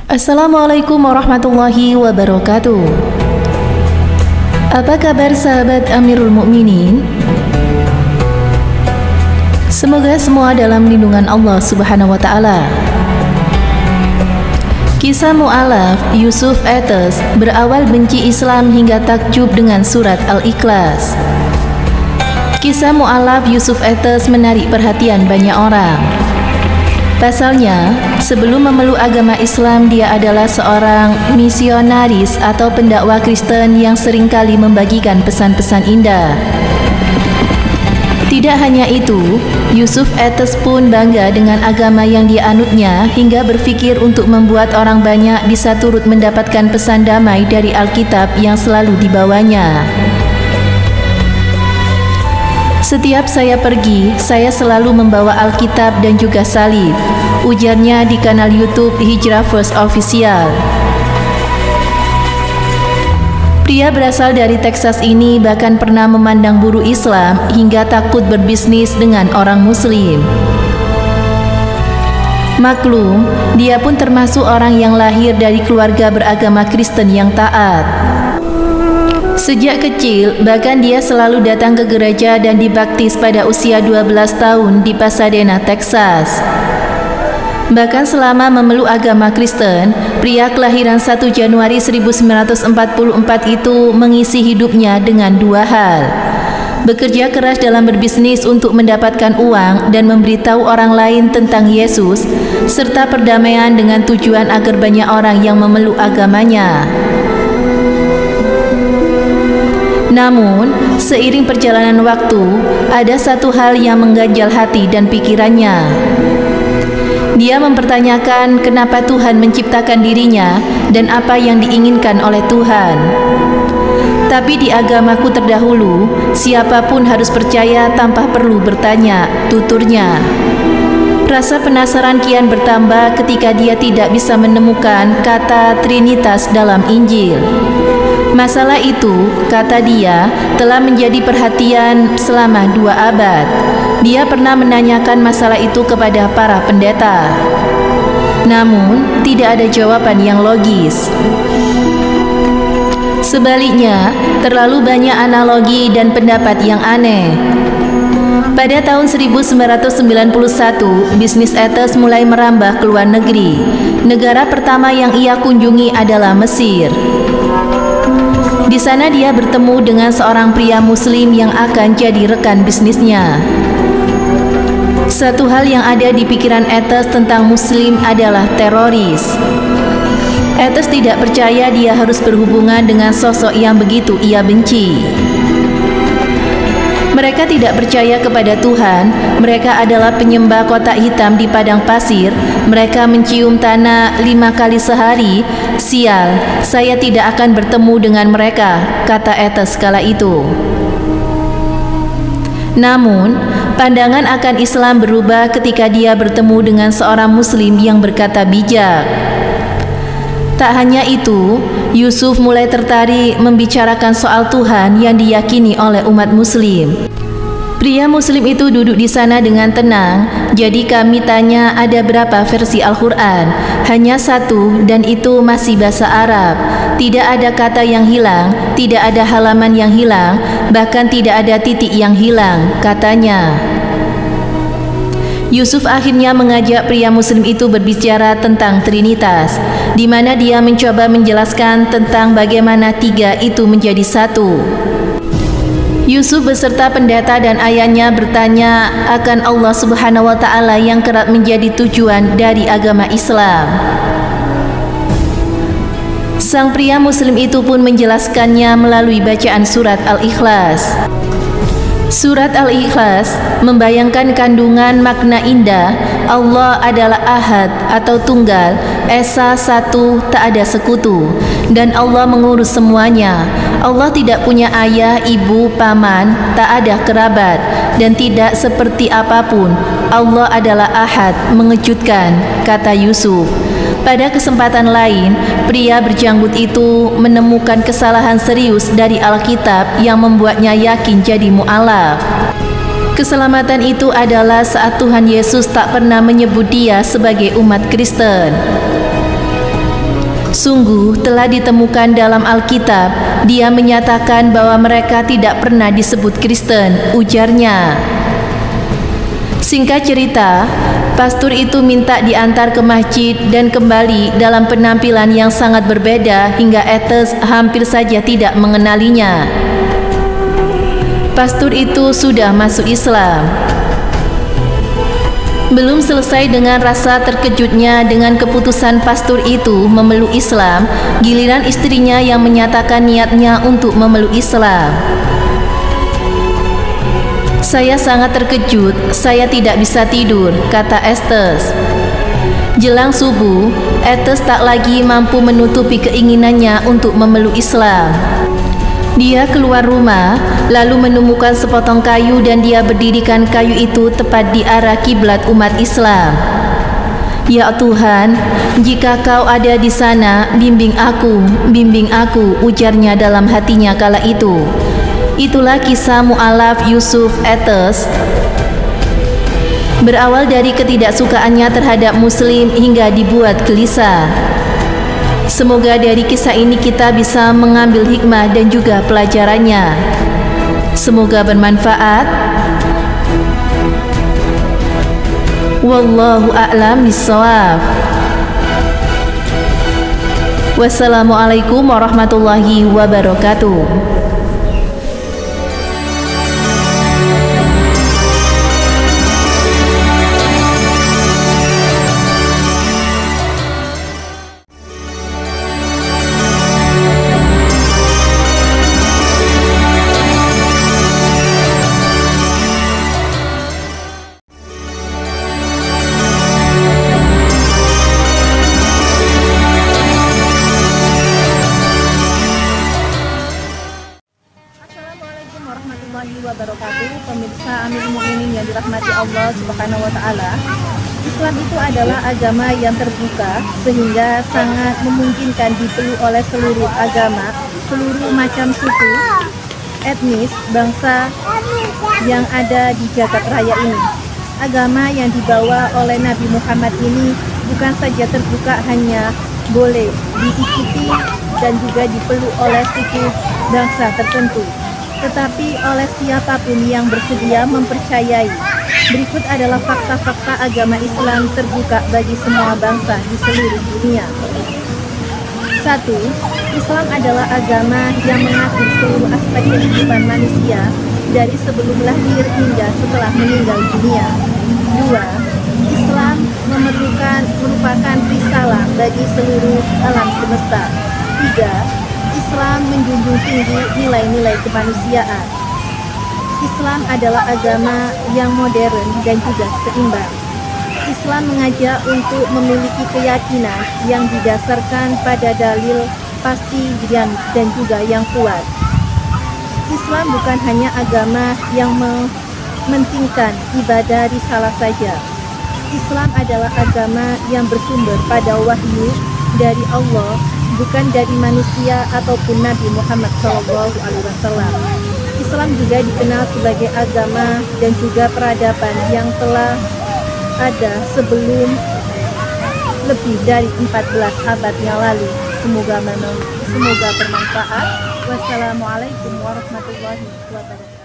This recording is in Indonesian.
Assalamualaikum warahmatullahi wabarakatuh. Apa kabar sahabat Amirul Mukminin? Semoga semua dalam lindungan Allah Subhanahu wa Ta'ala. Kisah mu'alaf Yusuf Etes berawal benci Islam hingga takjub dengan surat Al-Ikhlas. Kisah mu'alaf Yusuf Etes menarik perhatian banyak orang. Pasalnya, sebelum memeluk agama Islam, dia adalah seorang misionaris atau pendakwa Kristen yang seringkali membagikan pesan-pesan indah. Tidak hanya itu, Yusuf Etes pun bangga dengan agama yang dianutnya hingga berpikir untuk membuat orang banyak bisa turut mendapatkan pesan damai dari Alkitab yang selalu dibawanya. Setiap saya pergi, saya selalu membawa Alkitab dan juga salib, ujarnya di kanal YouTube Hijrah First Official. Pria berasal dari Texas ini bahkan pernah memandang buruh Islam hingga takut berbisnis dengan orang Muslim. Maklum, dia pun termasuk orang yang lahir dari keluarga beragama Kristen yang taat. Sejak kecil, bahkan dia selalu datang ke gereja dan dibaptis pada usia 12 tahun di Pasadena, Texas. Bahkan selama memeluk agama Kristen, pria kelahiran 1 Januari 1944 itu mengisi hidupnya dengan dua hal: bekerja keras dalam berbisnis untuk mendapatkan uang dan memberitahu orang lain tentang Yesus, serta perdamaian dengan tujuan agar banyak orang yang memeluk agamanya. Namun, seiring perjalanan waktu, ada satu hal yang mengganjal hati dan pikirannya. Dia mempertanyakan kenapa Tuhan menciptakan dirinya dan apa yang diinginkan oleh Tuhan. Tapi di agamaku terdahulu, siapapun harus percaya tanpa perlu bertanya, tuturnya. Rasa penasaran kian bertambah ketika dia tidak bisa menemukan kata Trinitas dalam Injil. Masalah itu, kata dia, telah menjadi perhatian selama 2 abad. Dia pernah menanyakan masalah itu kepada para pendeta. Namun, tidak ada jawaban yang logis. Sebaliknya, terlalu banyak analogi dan pendapat yang aneh. Pada tahun 1991, bisnis Etes mulai merambah ke luar negeri. Negara pertama yang ia kunjungi adalah Mesir. Di sana dia bertemu dengan seorang pria Muslim yang akan jadi rekan bisnisnya. Satu hal yang ada di pikiran Etes tentang Muslim adalah teroris. Etes tidak percaya dia harus berhubungan dengan sosok yang begitu ia benci. Mereka tidak percaya kepada Tuhan. Mereka adalah penyembah kotak hitam di padang pasir. Mereka mencium tanah 5 kali sehari. Sial, saya tidak akan bertemu dengan mereka, kata Etes kala itu. Namun, pandangan akan Islam berubah ketika dia bertemu dengan seorang Muslim yang berkata bijak. Tak hanya itu, Yusuf mulai tertarik membicarakan soal Tuhan yang diyakini oleh umat Muslim. Pria Muslim itu duduk di sana dengan tenang. Jadi kami tanya ada berapa versi Al-Quran. Hanya 1 dan itu masih bahasa Arab. Tidak ada kata yang hilang, tidak ada halaman yang hilang, bahkan tidak ada titik yang hilang, katanya. Yusuf akhirnya mengajak pria Muslim itu berbicara tentang Trinitas, di mana dia mencoba menjelaskan tentang bagaimana 3 itu menjadi 1. Yusuf beserta pendeta dan ayahnya bertanya akan Allah Subhanahu wa Ta'ala yang kerap menjadi tujuan dari agama Islam. Sang pria Muslim itu pun menjelaskannya melalui bacaan surat Al-Ikhlas. Surat Al-Ikhlas membayangkan kandungan makna indah. Allah adalah Ahad atau Tunggal, Esa Satu, tak ada sekutu, dan Allah mengurus semuanya. Allah tidak punya ayah, ibu, paman, tak ada kerabat, dan tidak seperti apapun. Allah adalah Ahad, mengejutkan, kata Yusuf. Pada kesempatan lain, pria berjanggut itu menemukan kesalahan serius dari Alkitab yang membuatnya yakin jadi mu'alaf. Keselamatan itu adalah saat Tuhan Yesus tak pernah menyebut dia sebagai umat Kristen. Sungguh telah ditemukan dalam Alkitab, dia menyatakan bahwa mereka tidak pernah disebut Kristen, ujarnya. Singkat cerita, pastor itu minta diantar ke masjid dan kembali dalam penampilan yang sangat berbeda hingga Ethos hampir saja tidak mengenalinya. Pastor itu sudah masuk Islam. Belum selesai dengan rasa terkejutnya dengan keputusan pastor itu memeluk Islam, giliran istrinya yang menyatakan niatnya untuk memeluk Islam. Saya sangat terkejut, saya tidak bisa tidur, kata Ethos. Jelang subuh, Ethos tak lagi mampu menutupi keinginannya untuk memeluk Islam. Dia keluar rumah, lalu menemukan sepotong kayu dan dia berdirikan kayu itu tepat di arah kiblat umat Islam. Ya Tuhan, jika Kau ada di sana, bimbing aku, ujarnya dalam hatinya kala itu. Itulah kisah mu'alaf Yusuf Ethos. Berawal dari ketidaksukaannya terhadap Muslim hingga dibuat gelisah. Semoga dari kisah ini kita bisa mengambil hikmah dan juga pelajarannya. Semoga bermanfaat. Wallahu a'lam bishawab. Wassalamualaikum warahmatullahi wabarakatuh. Wabarakatuh. Pemirsa Amirul Mukminin yang dirahmati Allah Subhanahu wa taala. Islam itu adalah agama yang terbuka sehingga sangat memungkinkan dipeluk oleh seluruh agama, seluruh macam suku, etnis, bangsa yang ada di jagat raya ini. Agama yang dibawa oleh Nabi Muhammad ini bukan saja terbuka, hanya boleh diikuti dan juga dipeluk oleh suku bangsa tertentu, tetapi oleh siapapun yang bersedia mempercayai. Berikut adalah fakta-fakta agama Islam terbuka bagi semua bangsa di seluruh dunia. 1. Islam adalah agama yang mengatur seluruh aspek kehidupan manusia dari sebelum lahir hingga setelah meninggal dunia. 2. Islam merupakan risalah bagi seluruh alam semesta. 3. Islam menjunjung tinggi nilai-nilai kemanusiaan. Islam adalah agama yang modern dan juga seimbang. Islam mengajak untuk memiliki keyakinan yang didasarkan pada dalil pasti dan juga yang kuat. Islam bukan hanya agama yang mementingkan ibadah risalah saja. Islam adalah agama yang bersumber pada wahyu dari Allah, bukan dari manusia ataupun Nabi Muhammad SAW. Islam juga dikenal sebagai agama dan juga peradaban yang telah ada sebelum lebih dari 14 abad yang lalu. Semoga bermanfaat. Wassalamualaikum warahmatullahi wabarakatuh.